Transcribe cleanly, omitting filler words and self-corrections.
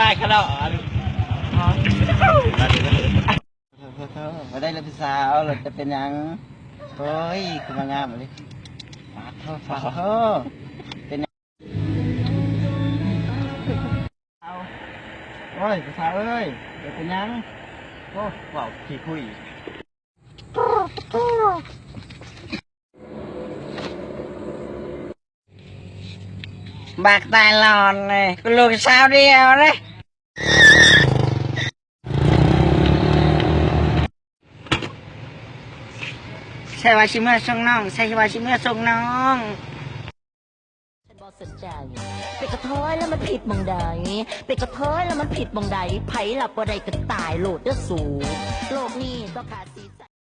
ายขนาดมาได้แล้วพี่สาวเราจะเป็นยังเฮ้ยคุณมางามเลยฝากเถอะเป็นยังเอาโอ้ยพี่สาวเอ้ยจะเป็นยังโอ้ว้าวขี้คุยบากตายหลอนเลยกูลูกสาวเดียวเลยใช่ว่าชิเมื่อส่งน้องใช่ว่าชิเมื่อส่งน้องฉันบอกสนใจเป็ดกระท้อยแล้วมันผิดมองใดเป็ดกระท้อยแล้วมันผิดมองใดไผ่หลับบ่ได้ก็ตายโหลดเด้อสูโลกนี้ต้องขาดสี